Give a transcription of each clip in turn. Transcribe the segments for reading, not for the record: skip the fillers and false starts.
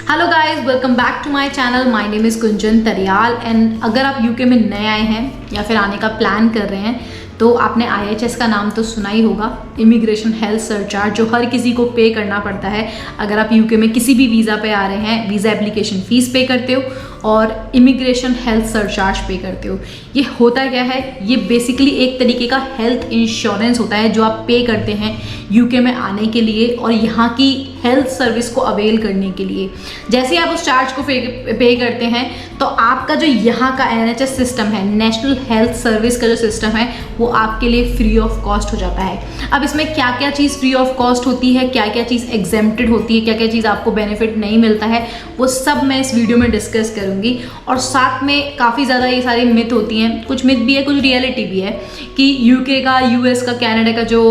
Hello guys, welcome back to my channel. My name is Kunjan Tariyal and अगर आप UK में नए आए हैं या फिर आने का प्लान कर रहे हैं तो आपने IHS का नाम तो सुना ही होगा, इमिग्रेशन हेल्थ सरचार्ज, जो हर किसी को पे करना पड़ता है अगर आप यूके में किसी भी वीज़ा पे आ रहे हैं। वीज़ा एप्लीकेशन फ़ीस पे करते हो और इमिग्रेशन हेल्थ सरचार्ज पे करते हो। ये होता क्या है? ये बेसिकली एक तरीके का हेल्थ इंश्योरेंस होता है जो आप पे करते हैं यूके में आने के लिए और यहाँ की हेल्थ सर्विस को अवेल करने के लिए। जैसे आप उस चार्ज को पे करते हैं तो आपका जो यहाँ का NHS सिस्टम है, नेशनल हेल्थ सर्विस का जो सिस्टम है, वो आपके लिए फ्री ऑफ कॉस्ट हो जाता है। अब इसमें क्या क्या चीज़ फ्री ऑफ कॉस्ट होती है, क्या क्या चीज़ एग्जेम्प्टेड होती है, क्या क्या चीज़ आपको बेनिफिट नहीं मिलता है, वो सब मैं इस वीडियो में डिस्कस करूँगी। और साथ में काफ़ी ज़्यादा ये सारी मिथ होती हैं, कुछ मिथ भी है, कुछ रियलिटी भी है कि यूके का, US का, कनाडा का जो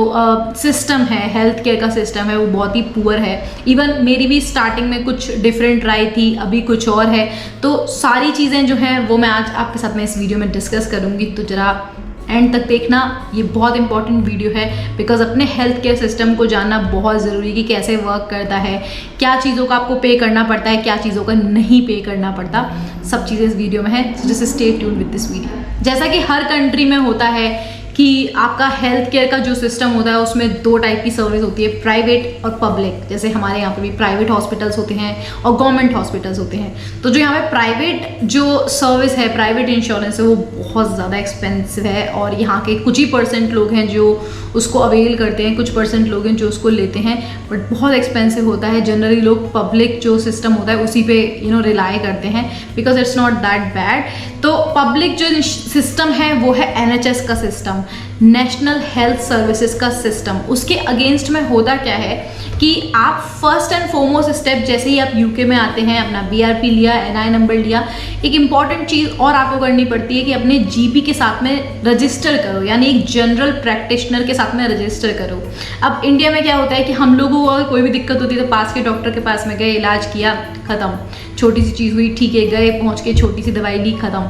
सिस्टम है, हेल्थ केयर का सिस्टम है, वो बहुत ही पुअर है। इवन मेरी भी स्टार्टिंग में कुछ डिफरेंट राय थी, अभी कुछ और है। तो सारी चीज़ें जो हैं वो मैं आज आपके साथ में इस वीडियो में डिस्कस करूँगी, तो ज़रा एंड तक देखना। ये बहुत इंपॉर्टेंट वीडियो है बिकॉज अपने हेल्थ केयर सिस्टम को जानना बहुत ज़रूरी है कि कैसे वर्क करता है, क्या चीज़ों का आपको पे करना पड़ता है, क्या चीज़ों का नहीं पे करना पड़ता, सब चीज़ें इस वीडियो में है। Just stay tuned with this video. जैसा कि हर कंट्री में होता है कि आपका हेल्थ केयर का जो सिस्टम होता है उसमें दो टाइप की सर्विस होती है, प्राइवेट और पब्लिक। जैसे हमारे यहाँ पे भी प्राइवेट हॉस्पिटल्स होते हैं और गवर्नमेंट हॉस्पिटल्स होते हैं। तो जो यहाँ पे प्राइवेट जो सर्विस है, प्राइवेट इंश्योरेंस है, वो बहुत ज़्यादा एक्सपेंसिव है और यहाँ के कुछ ही % लोग हैं जो उसको अवेल करते हैं, कुछ % लोग हैं जो उसको लेते हैं, बट बहुत एक्सपेंसिव होता है। जनरली लोग पब्लिक जो सिस्टम होता है उसी पे रिलाई करते हैं because it's not that bad. तो पब्लिक जो सिस्टम है वो है NHS का सिस्टम, नेशनल हेल्थ सर्विसेज का सिस्टम। उसके अगेंस्ट में होता क्या है कि आप फर्स्ट एंड फॉरमोस्ट स्टेप, जैसे ही आप यूके में आते हैं, अपना BRP लिया, NI नंबर लिया, एक इंपॉर्टेंट चीज़ और आपको करनी पड़ती है कि अपने GP के साथ में रजिस्टर करो, यानी एक जनरल प्रैक्टिशनर के साथ में रजिस्टर करो। अब इंडिया में क्या होता है कि हम लोगों को अगर कोई भी दिक्कत होती है तो पास के डॉक्टर के पास में गए, इलाज किया, ख़त्म। छोटी सी चीज़ हुई, ठीक है, गए, पहुंच के छोटी सी दवाई ली, ख़त्म।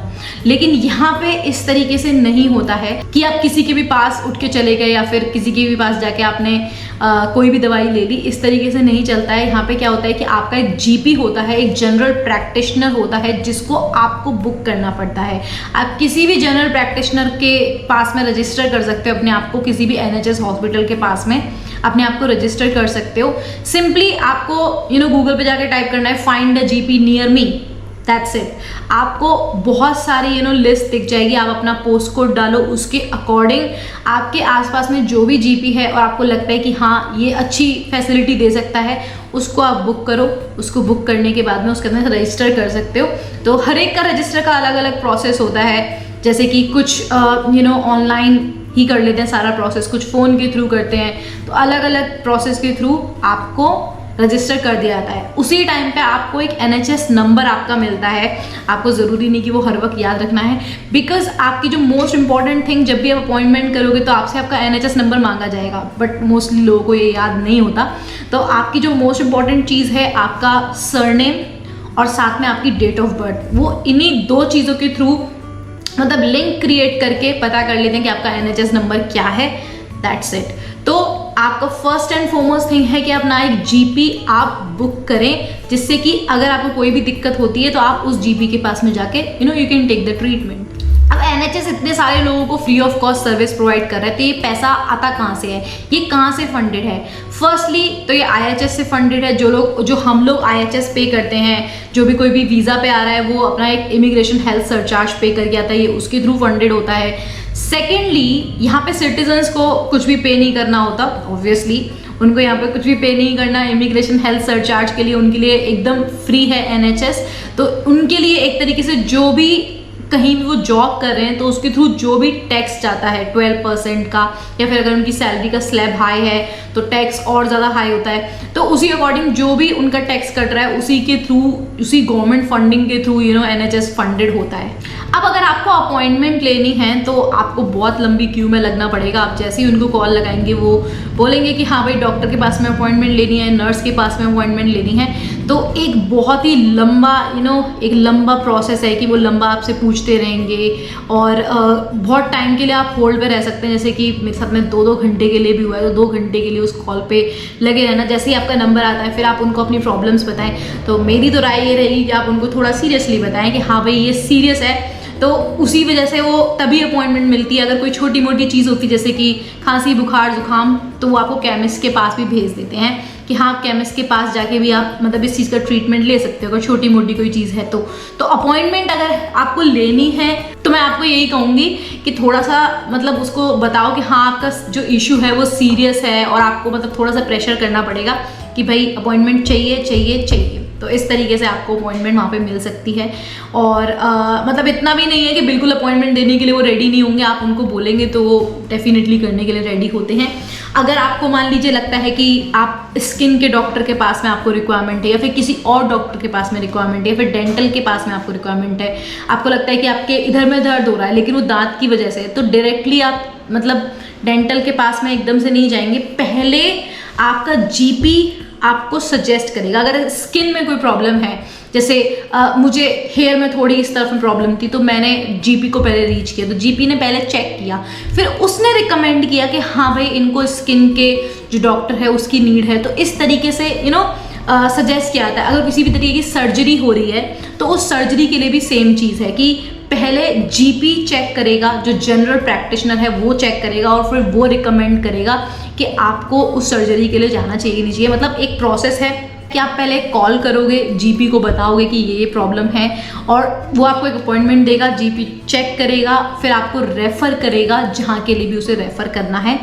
लेकिन यहाँ पे इस तरीके से नहीं होता है कि आप किसी के भी पास उठ के चले गए या फिर किसी के भी पास जाके आपने कोई भी दवाई ले ली। इस तरीके से नहीं चलता है। यहाँ पे क्या होता है कि आपका एक GP होता है, एक जनरल प्रैक्टिशनर होता है जिसको आपको बुक करना पड़ता है। आप किसी भी जनरल प्रैक्टिशनर के पास में रजिस्टर कर सकते हो अपने आप को, किसी भी NHS हॉस्पिटल के पास में अपने आप को रजिस्टर कर सकते हो। सिंपली आपको गूगल पे जाके टाइप करना है, find a GP near me, that's it. आपको बहुत सारी लिस्ट दिख जाएगी। आप अपना पोस्ट कोड डालो, उसके अकॉर्डिंग आपके आसपास में जो भी GP है और आपको लगता है कि हाँ ये अच्छी फैसिलिटी दे सकता है, उसको आप बुक करो। उसको बुक करने के बाद में उसके अंदर रजिस्टर कर सकते हो। तो हर एक का रजिस्टर का अलग अलग प्रोसेस होता है। जैसे कि कुछ ऑनलाइन ही कर लेते हैं सारा प्रोसेस, कुछ फ़ोन के थ्रू करते हैं। तो अलग अलग प्रोसेस के थ्रू आपको रजिस्टर कर दिया जाता है। उसी टाइम पे आपको एक NHS नंबर आपका मिलता है। आपको ज़रूरी नहीं कि वो हर वक्त याद रखना है बिकॉज आपकी जो मोस्ट इंपॉर्टेंट थिंग, जब भी आप अपॉइंटमेंट करोगे तो आपसे आपका NHS नंबर मांगा जाएगा, बट मोस्टली लोगों को ये याद नहीं होता। तो आपकी जो मोस्ट इंपॉर्टेंट चीज़ है आपका सरनेम और साथ में आपकी डेट ऑफ बर्थ, वो इन्हीं दो चीज़ों के थ्रू मतलब लिंक क्रिएट करके पता कर लेते हैं कि आपका NHS नंबर क्या है। That's it. तो आपका फर्स्ट एंड फॉरमोस्ट थिंग है कि अपना एक GP आप बुक करें, जिससे कि अगर आपको कोई भी दिक्कत होती है तो आप उस GP के पास में जाके you can take the treatment. अब NHS इतने सारे लोगों को free of cost service provide कर रहा है, तो ये पैसा आता कहाँ से है, ये कहाँ से फंडेड है? फर्स्टली तो ये IHS से फंडेड है। जो हम लोग IHS पे करते हैं, जो भी कोई भी वीज़ा पे आ रहा है वो अपना एक इमिग्रेशन हेल्थ सरचार्ज पे करके आता है, ये उसके थ्रू फंडेड होता है। सेकेंडली, यहाँ पे सिटीजन्स को कुछ भी पे नहीं करना होता, ऑब्वियसली उनको यहाँ पे कुछ भी पे नहीं करना। इमिग्रेशन हेल्थ सरचार्ज के लिए उनके लिए एकदम फ्री है NHS। तो उनके लिए एक तरीके से जो भी कहीं भी वो जॉब कर रहे हैं तो उसके थ्रू जो भी टैक्स जाता है 12% का, या फिर अगर उनकी सैलरी का स्लैब हाई है तो टैक्स और ज़्यादा हाई होता है। तो उसी अकॉर्डिंग जो भी उनका टैक्स कट रहा है उसी के थ्रू, उसी गवर्नमेंट फंडिंग के थ्रू NHS फंडेड होता है। अब अगर आपको अपॉइंटमेंट लेनी है तो आपको बहुत लंबी क्यू में लगना पड़ेगा। आप जैसे ही उनको कॉल लगाएंगे वो बोलेंगे कि हाँ भाई डॉक्टर के पास में अपॉइंटमेंट लेनी है, नर्स के पास में अपॉइंटमेंट लेनी है, तो एक बहुत ही लंबा एक लंबा प्रोसेस है कि वो लंबा आपसे पूछते रहेंगे और बहुत टाइम के लिए आप होल्ड पे रह सकते हैं। जैसे कि मेरे साथ में 2-2 घंटे के लिए भी हुआ है, तो 2 घंटे के लिए उस कॉल पे लगे रहना। जैसे ही आपका नंबर आता है फिर आप उनको अपनी प्रॉब्लम्स बताएं। तो मेरी तो राय ये रहेगी कि आप उनको थोड़ा सीरियसली बताएं कि हाँ भाई ये सीरियस है, तो उसी वजह से वो तभी अपॉइंटमेंट मिलती है। अगर कोई छोटी मोटी चीज़ होती है जैसे कि खांसी बुखार जुकाम, तो वो आपको केमिस्ट के पास भी भेज देते हैं कि हाँ केमिस्ट के पास जाके भी आप मतलब इस चीज़ का ट्रीटमेंट ले सकते हो अगर छोटी मोटी कोई चीज़ है तो अपॉइंटमेंट अगर आपको लेनी है तो मैं आपको यही कहूँगी कि थोड़ा सा मतलब उसको बताओ कि हाँ आपका जो इशू है वो सीरियस है और आपको मतलब थोड़ा सा प्रेशर करना पड़ेगा कि भाई अपॉइंटमेंट चाहिए चाहिए चाहिए। तो इस तरीके से आपको अपॉइंटमेंट वहाँ पे मिल सकती है। और मतलब इतना भी नहीं है कि बिल्कुल अपॉइंटमेंट देने के लिए वो रेडी नहीं होंगे, आप उनको बोलेंगे तो वो डेफिनेटली करने के लिए रेडी होते हैं। अगर आपको मान लीजिए लगता है कि आप स्किन के डॉक्टर के पास में आपको रिक्वायरमेंट है या फिर किसी और डॉक्टर के पास में रिक्वायरमेंट है या फिर डेंटल के पास में आपको रिक्वायरमेंट है, आपको लगता है कि आपके इधर में दर्द हो रहा है लेकिन वो दांत की वजह से, तो डायरेक्टली आप मतलब डेंटल के पास में एकदम से नहीं जाएंगे। पहले आपका जीपी आपको सजेस्ट करेगा। अगर स्किन में कोई प्रॉब्लम है, जैसे मुझे हेयर में थोड़ी इस तरफ में प्रॉब्लम थी तो मैंने जीपी को पहले रीच किया, तो जीपी ने पहले चेक किया, फिर उसने रिकमेंड किया कि हाँ भाई इनको स्किन के जो डॉक्टर है उसकी नीड है। तो इस तरीके से सजेस्ट किया जाता है। अगर किसी भी तरीके की सर्जरी हो रही है तो उस सर्जरी के लिए भी सेम चीज़ है कि पहले जीपी चेक करेगा, जो जनरल प्रैक्टिशनर है वो चेक करेगा और फिर वो रिकमेंड करेगा कि आपको उस सर्जरी के लिए जाना चाहिए नहीं चाहिए। मतलब एक प्रोसेस है कि आप पहले कॉल करोगे, जीपी को बताओगे कि ये प्रॉब्लम है और वो आपको एक अपॉइंटमेंट देगा, जीपी चेक करेगा, फिर आपको रेफ़र करेगा जहाँ के लिए भी उसे रेफ़र करना है,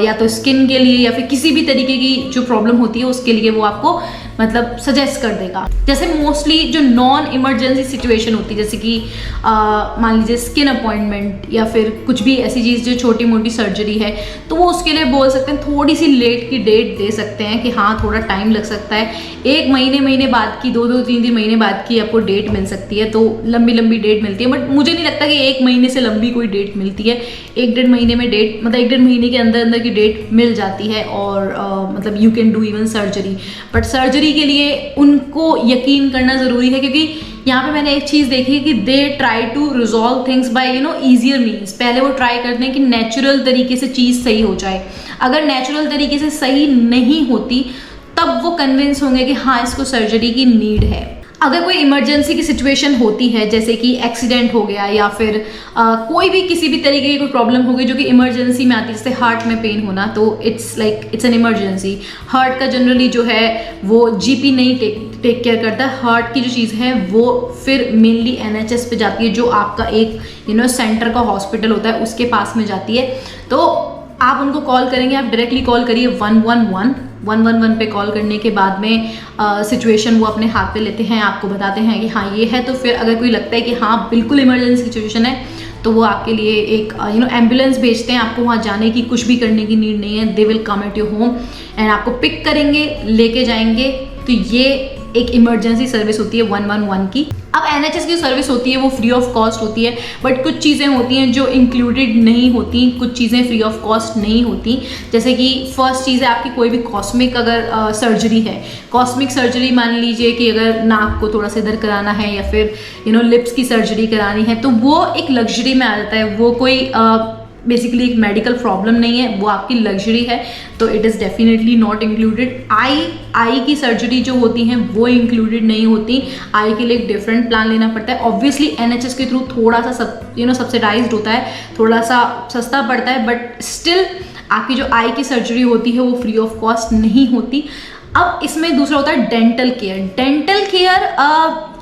या तो स्किन के लिए या फिर किसी भी तरीके की जो प्रॉब्लम होती है उसके लिए वो आपको मतलब सजेस्ट कर देगा। जैसे मोस्टली जो नॉन इमरजेंसी सिचुएशन होती है, जैसे कि मान लीजिए स्किन अपॉइंटमेंट या फिर कुछ भी ऐसी चीज़ जो छोटी मोटी सर्जरी है, तो वो उसके लिए बोल सकते हैं थोड़ी सी लेट की डेट दे सकते हैं कि हाँ थोड़ा टाइम लग सकता है, 1 महीने बाद की, 2 3 महीने बाद की आपको डेट मिल सकती है। तो लंबी डेट मिलती है, बट मुझे नहीं लगता कि 1 महीने से लंबी कोई डेट मिलती है। 1-1.5 महीने में डेट, मतलब 1-1.5 महीने के अंदर की डेट मिल जाती है और मतलब you can do even surgery. But surgery के लिए उनको यकीन करना ज़रूरी है, क्योंकि यहाँ पे मैंने एक चीज़ देखी है कि they try to resolve things by easier means. पहले वो ट्राई करते हैं कि नेचुरल तरीके से चीज़ सही हो जाए। अगर नेचुरल तरीके से सही नहीं होती तब वो कन्विंस होंगे कि हाँ इसको सर्जरी की नीड है। अगर कोई इमरजेंसी की सिचुएशन होती है, जैसे कि एक्सीडेंट हो गया या फिर कोई भी किसी भी तरीके की कोई प्रॉब्लम हो गई जो कि इमरजेंसी में आती है, जैसे हार्ट में पेन होना, तो इट्स एन इमरजेंसी। हार्ट का जनरली जो है वो जीपी नहीं टेक केयर करता है। हार्ट की जो चीज़ है वो फिर मेनली NHS पे जाती है, जो आपका एक सेंटर का हॉस्पिटल होता है उसके पास में जाती है। तो आप उनको कॉल करेंगे, आप डायरेक्टली कॉल करिए 111 पे कॉल करने के बाद में सिचुएशन वो अपने हाथ पे लेते हैं, आपको बताते हैं कि हाँ ये है। तो फिर अगर कोई लगता है कि हाँ बिल्कुल इमरजेंसी सिचुएशन है तो वो आपके लिए एक एम्बुलेंस भेजते हैं। आपको वहाँ जाने की कुछ भी करने की नीड नहीं है। They will come at your home and आपको पिक करेंगे, लेके जाएंगे। तो ये एक इमरजेंसी सर्विस होती है 111 की। अब NHS की सर्विस होती है वो फ्री ऑफ कॉस्ट होती है, बट कुछ चीज़ें होती हैं जो इंक्लूडेड नहीं होती, कुछ चीज़ें फ्री ऑफ कॉस्ट नहीं होती। जैसे कि फर्स्ट चीज़ है आपकी कोई भी कॉस्मिक अगर सर्जरी है, कॉस्मिक सर्जरी मान लीजिए कि अगर नाक को थोड़ा सा इधर कराना है या फिर लिप्स की सर्जरी करानी है, तो वो एक लग्जरी में आ जाता है। वो कोई बेसिकली एक मेडिकल प्रॉब्लम नहीं है, वो आपकी लग्जरी है, तो it is definitely not included. Eye की सर्जरी जो होती हैं वो इंक्लूडेड नहीं होती। आई के लिए एक डिफरेंट प्लान लेना पड़ता है। ऑब्वियसली NHS के थ्रू थोड़ा सा सब्सिडाइज्ड होता है, थोड़ा सा सस्ता पड़ता है, बट स्टिल आपकी जो आई की सर्जरी होती है वो फ्री ऑफ कॉस्ट नहीं होती। अब इसमें दूसरा होता है डेंटल केयर। डेंटल केयर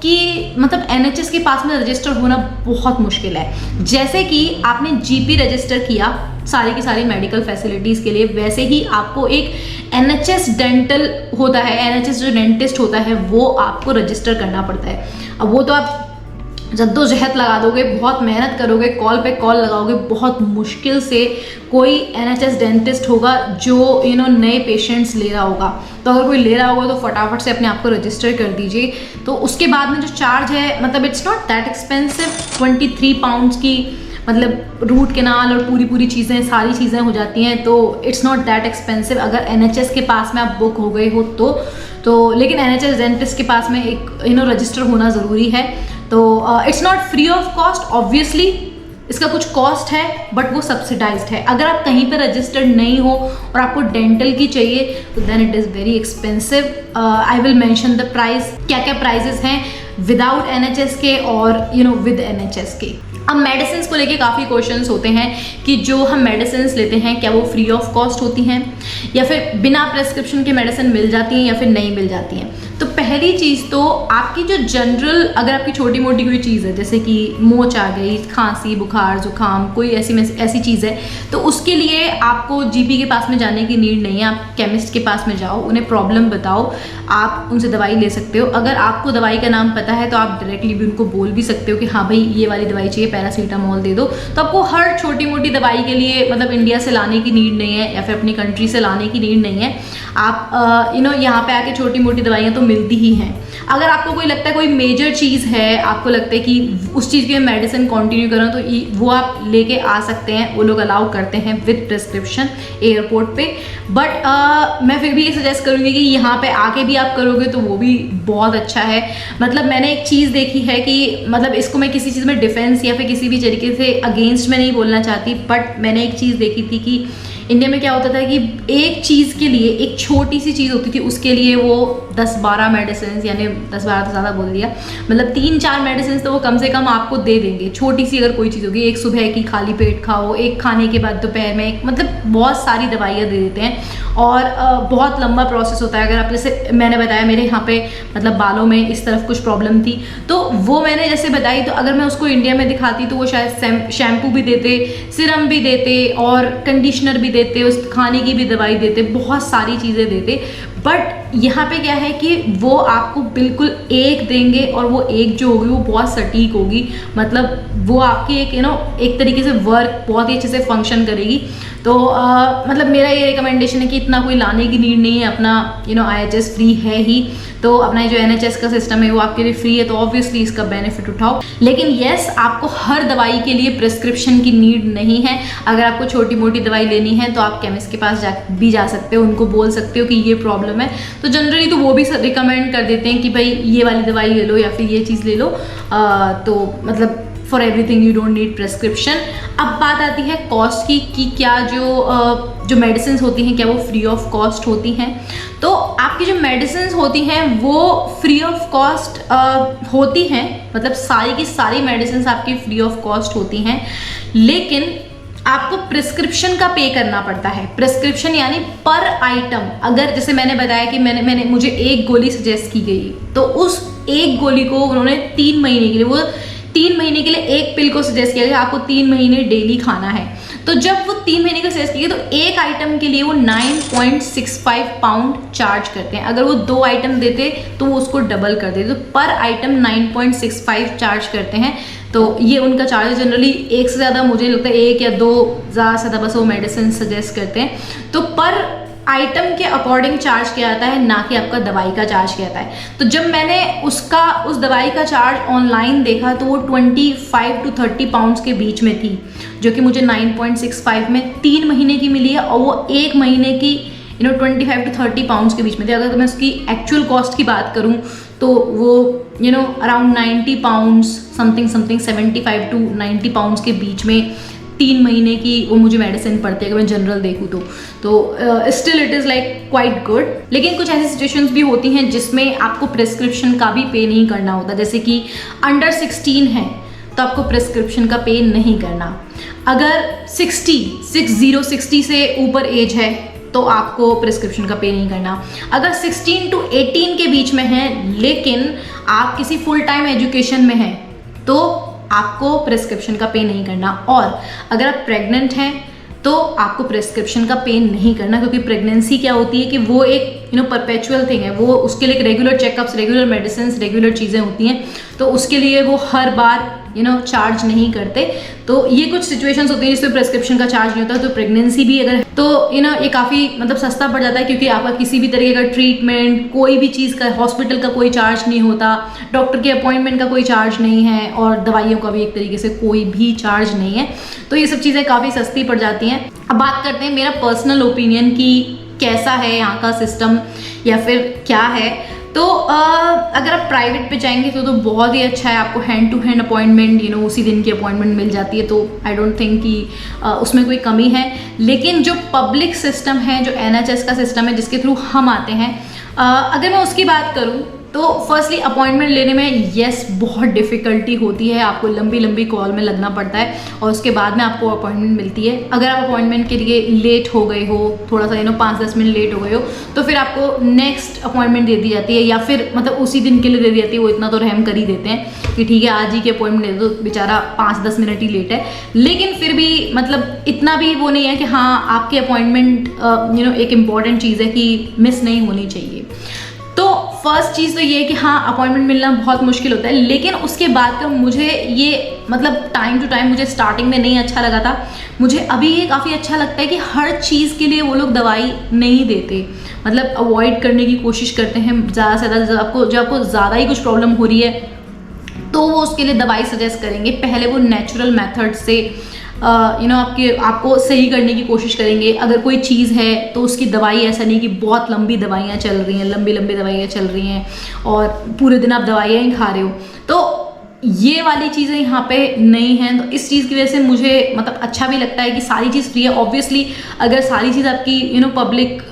कि मतलब NHS के पास में रजिस्टर होना बहुत मुश्किल है। जैसे कि आपने जीपी रजिस्टर किया सारी की सारी मेडिकल फैसिलिटीज़ के लिए, वैसे ही आपको एक NHS डेंटल होता है, NHS जो डेंटिस्ट होता है वो आपको रजिस्टर करना पड़ता है। अब वो तो आप जद्दोजहद लगा दोगे, बहुत मेहनत करोगे, कॉल पे कॉल लगाओगे, बहुत मुश्किल से कोई NHS डेंटिस्ट होगा जो नए पेशेंट्स ले रहा होगा। तो अगर कोई ले रहा होगा तो फटाफट से अपने आप को रजिस्टर कर दीजिए। तो उसके बाद में जो चार्ज है, मतलब it's not that expensive, 23 pounds की मतलब रूट कैनाल और पूरी चीज़ें, सारी चीज़ें हो जाती हैं, तो इट्स नॉट दैट एक्सपेंसिव। अगर NHS के पास में आप बुक हो गए हो तो तो लेकिन NHS डेंटिस्ट के पास में एक रजिस्टर होना ज़रूरी है। तो it's not free of cost, obviously इसका कुछ कॉस्ट है, बट वो सब्सिडाइज्ड है। अगर आप कहीं पे रजिस्टर्ड नहीं हो और आपको डेंटल की चाहिए तो then it is very expensive. I will mention the price, क्या क्या प्राइजेस हैं विदाउट NHS के और विद NHS के। अब मेडिसिन को लेके काफ़ी क्वेश्चंस होते हैं कि जो हम मेडिसिन लेते हैं क्या वो फ्री ऑफ कॉस्ट होती हैं या फिर बिना प्रेस्क्रिप्शन के मेडिसिन मिल जाती हैं या फिर नहीं मिल जाती हैं। तो पहली चीज़ तो आपकी जो जनरल, अगर आपकी छोटी मोटी कोई चीज़ है जैसे कि मोच आ गई, खांसी, बुखार, जुकाम, कोई ऐसी चीज़ है, तो उसके लिए आपको GP के पास में जाने की नीड नहीं है। आप केमिस्ट के पास में जाओ, उन्हें प्रॉब्लम बताओ, आप उनसे दवाई ले सकते हो। अगर आपको दवाई का नाम पता है तो आप डायरेक्टली भी उनको बोल भी सकते हो कि हाँ भाई ये वाली दवाई चाहिए, पैरासीटामोल दे दो। तो आपको हर छोटी मोटी दवाई के लिए मतलब इंडिया से लाने की नीड नहीं है या फिर अपनी कंट्री से लाने की नीड नहीं है। आप यहाँ पे आके छोटी मोटी दवाइयाँ तो मिलती ही हैं। अगर आपको कोई लगता है कोई मेजर चीज़ है, आपको लगता है कि उस चीज़ की मेडिसिन कंटिन्यू करो तो वो आप लेके आ सकते हैं, वो लोग अलाउ करते हैं विद प्रिस्क्रिप्शन एयरपोर्ट पे। बट मैं फिर भी ये सजेस्ट करूँगी कि यहाँ पे आके भी आप करोगे तो वो भी बहुत अच्छा है। मतलब मैंने एक चीज़ देखी है कि मतलब इसको मैं किसी चीज़ में डिफेंस या फिर किसी भी तरीके से अगेंस्ट में नहीं बोलना चाहती, बट मैंने एक चीज़ देखी थी कि इंडिया में क्या होता था कि एक चीज़ के लिए, एक छोटी सी चीज़ होती थी, उसके लिए वो 10-12 मेडिसिन, यानी 10-12 तो ज़्यादा बोल दिया, मतलब 3-4 मेडिसिन तो वो कम से कम आपको दे देंगे। छोटी सी अगर कोई चीज़ होगी, एक सुबह की खाली पेट खाओ, एक खाने के बाद दोपहर में एक, मतलब बहुत सारी दवाइयाँ दे देते हैं और बहुत लंबा प्रोसेस होता है। अगर आप जैसे मैंने बताया मेरे यहाँ पे मतलब बालों में इस तरफ कुछ प्रॉब्लम थी, तो वो मैंने जैसे बताई, तो अगर मैं उसको इंडिया में दिखाती तो वो शायद शैम्पू भी देते, सिरम भी देते और कंडीशनर भी देते, उस खाने की भी दवाई देते, बहुत सारी चीज़ें देते। बट यहाँ पे क्या है कि वो आपको बिल्कुल एक देंगे और वो एक जो होगी वो बहुत सटीक होगी, मतलब वो आपकी एक एक तरीके से वर्क बहुत ही अच्छे से फंक्शन करेगी। तो मतलब मेरा ये रिकमेंडेशन है कि इतना कोई लाने की नीड नहीं है, अपना IHS फ्री है ही, तो अपना जो NHS का सिस्टम है वो आपके लिए फ्री है, तो ऑब्वियसली इसका बेनिफिट उठाओ। लेकिन येस, आपको हर दवाई के लिए प्रिस्क्रिप्शन की नीड नहीं है। अगर आपको छोटी मोटी दवाई लेनी है तो आप केमिस्ट के पास भी जा सकते हो, उनको बोल सकते हो कि ये प्रॉब्लम है, तो जनरली तो वो भी रिकमेंड कर देते हैं कि भाई ये वाली दवाई ले लो या फिर ये चीज़ ले लो। तो मतलब for everything you don't need prescription. अब बात आती है कॉस्ट की कि क्या जो मेडिसिन होती हैं क्या वो फ्री ऑफ कॉस्ट होती हैं। तो आपकी जो मेडिसिन होती हैं वो फ्री ऑफ कॉस्ट होती हैं, मतलब सारी की सारी मेडिसिन आपकी फ्री ऑफ कॉस्ट होती हैं, लेकिन आपको प्रिस्क्रिप्शन का पे करना पड़ता है। प्रिस्क्रिप्शन यानी पर आइटम। अगर जैसे मैंने बताया कि मुझे एक गोली सजेस्ट की गई, तो उस एक गोली को उन्होंने 3 महीने के लिए, वो 3 महीने के लिए एक पिल को सजेस्ट किया गया, आपको 3 महीने डेली खाना है। तो जब वो 3 महीने का सजेस्ट किया तो एक आइटम के लिए वो 9.65 पाउंड चार्ज करते हैं। अगर वो 2 आइटम देते तो वो उसको डबल कर देते, तो पर आइटम 9.65 चार्ज करते हैं। तो ये उनका चार्ज है। जनरली एक से ज़्यादा मुझे लगता है 1 या 2 ज़्यादा से ज़्यादा बस वो मेडिसिन सजेस्ट करते हैं। तो पर आइटम के अकॉर्डिंग चार्ज किया जाता है, ना कि आपका दवाई का चार्ज किया जाता है। तो जब मैंने उस दवाई का चार्ज ऑनलाइन देखा तो वो 25 to 30 पाउंड्स के बीच में थी, जो कि मुझे 9.65 में 3 महीने की मिली है, और वो 1 महीने की 25 to 30 पाउंड्स के बीच में थी। अगर मैं उसकी एक्चुअल कॉस्ट की बात करूँ तो वो around 90 pounds something 75 to 90 pounds के बीच में 3 महीने की वो मुझे मेडिसिन पड़ती है, अगर मैं जनरल देखूँ तो still it is like quite good. लेकिन कुछ ऐसी सिचुएशंस भी होती हैं जिसमें आपको प्रिस्क्रिप्शन का भी पे नहीं करना होता, जैसे कि अंडर 16 है तो आपको प्रिस्क्रिप्शन का पे नहीं करना। अगर 60 से ऊपर एज है तो आपको प्रिस्क्रिप्शन का पे नहीं करना। अगर 16 to 18 के बीच में है लेकिन आप किसी फुल टाइम एजुकेशन में हैं तो आपको प्रिस्क्रिप्शन का पे नहीं करना। और अगर आप प्रेग्नेंट हैं तो आपको प्रिस्क्रिप्शन का पे नहीं करना, क्योंकि प्रेगनेंसी क्या होती है कि वो एक परपेचुअल थिंग है, वो उसके लिए regular checkups, regular medicine, regular चीज़ें होती हैं, तो उसके लिए वो हर बार चार्ज नहीं करते। तो ये कुछ सिचुएशंस होती हैं जिसमें प्रिस्क्रिप्शन का चार्ज नहीं होता। तो प्रेगनेंसी भी अगर तो ये काफ़ी मतलब सस्ता पड़ जाता है, क्योंकि आपका किसी भी तरीके का ट्रीटमेंट, कोई भी चीज़ का, हॉस्पिटल का कोई चार्ज नहीं होता, डॉक्टर के अपॉइंटमेंट का कोई चार्ज नहीं है, और दवाइयों का भी एक तरीके से कोई भी चार्ज नहीं है। तो ये सब चीज़ें काफ़ी सस्ती पड़ जाती हैं। अब बात करते हैं मेरा पर्सनल ओपिनियन कि कैसा है यहाँ का सिस्टम, या फिर क्या है। तो अगर आप प्राइवेट पे जाएंगे तो बहुत ही अच्छा है, आपको हैंड टू हैंड अपॉइंटमेंट उसी दिन की अपॉइंटमेंट मिल जाती है, तो आई डोंट थिंक कि उसमें कोई कमी है। लेकिन जो पब्लिक सिस्टम है, जो NHS का सिस्टम है जिसके थ्रू हम आते हैं, अगर मैं उसकी बात करूँ तो फर्स्टली अपॉइंटमेंट लेने में येस बहुत डिफ़िकल्टी होती है, आपको लंबी लंबी कॉल में लगना पड़ता है और उसके बाद में आपको अपॉइंटमेंट मिलती है। अगर आप अपॉइंटमेंट के लिए लेट हो गए हो, थोड़ा सा 5-10 मिनट लेट हो गए हो, तो फिर आपको नेक्स्ट अपॉइंटमेंट दे दी जाती है, या फिर मतलब उसी दिन के लिए दे दी जाती है। वो इतना तो रहम कर ही देते हैं कि ठीक है आज ही की अपॉइंटमेंट दे दो, बेचारा 5-10 मिनट ही लेट है। लेकिन फिर भी मतलब इतना भी वो नहीं है कि हाँ आपकी अपॉइंटमेंट एक इम्पॉर्टेंट चीज़ है कि मिस नहीं होनी चाहिए। तो फर्स्ट चीज़ तो ये है कि हाँ अपॉइंटमेंट मिलना बहुत मुश्किल होता है, लेकिन उसके बाद का मुझे ये मतलब टाइम टू टाइम मुझे स्टार्टिंग में नहीं अच्छा लगा था, मुझे अभी ये काफ़ी अच्छा लगता है कि हर चीज़ के लिए वो लोग दवाई नहीं देते, मतलब अवॉइड करने की कोशिश करते हैं ज़्यादा से ज़्यादा। जब आपको ज़्यादा ही कुछ प्रॉब्लम हो रही है तो वो उसके लिए दवाई सजेस्ट करेंगे। पहले वो नेचुरल मेथड से आपको सही करने की कोशिश करेंगे। अगर कोई चीज़ है तो उसकी दवाई ऐसा नहीं कि बहुत लंबी दवाइयाँ चल रही हैं, लंबी दवाइयाँ चल रही हैं और पूरे दिन आप दवाइयाँ ही खा रहे हो, तो ये वाली चीज़ें यहाँ पे नहीं हैं। तो इस चीज़ की वजह से मुझे मतलब अच्छा भी लगता है कि सारी चीज़ फ्री है। ऑब्वियसली अगर सारी चीज़ आपकी पब्लिक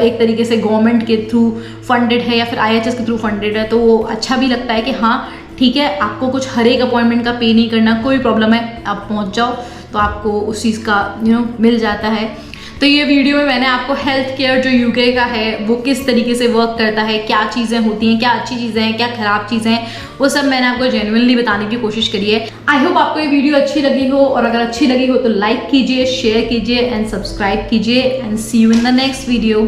एक तरीके से गवर्नमेंट के थ्रू फंडेड है या फिर IHS के थ्रू फंडेड है, तो वो अच्छा भी लगता है कि हाँ ठीक है आपको कुछ हर एक अपॉइंटमेंट का पे नहीं करना, कोई प्रॉब्लम है आप पहुँच जाओ तो आपको उस चीज़ का मिल जाता है। तो ये वीडियो में मैंने आपको हेल्थ केयर जो UK का है वो किस तरीके से वर्क करता है, क्या चीज़ें होती हैं, क्या अच्छी चीज़ें हैं, क्या ख़राब चीज़ें हैं, वो सब मैंने आपको जेन्युइनली बताने की कोशिश करी है। आई होप आपको ये वीडियो अच्छी लगी हो, और अगर अच्छी लगी हो तो लाइक कीजिए, शेयर कीजिए एंड सब्सक्राइब कीजिए, and see you in the next video.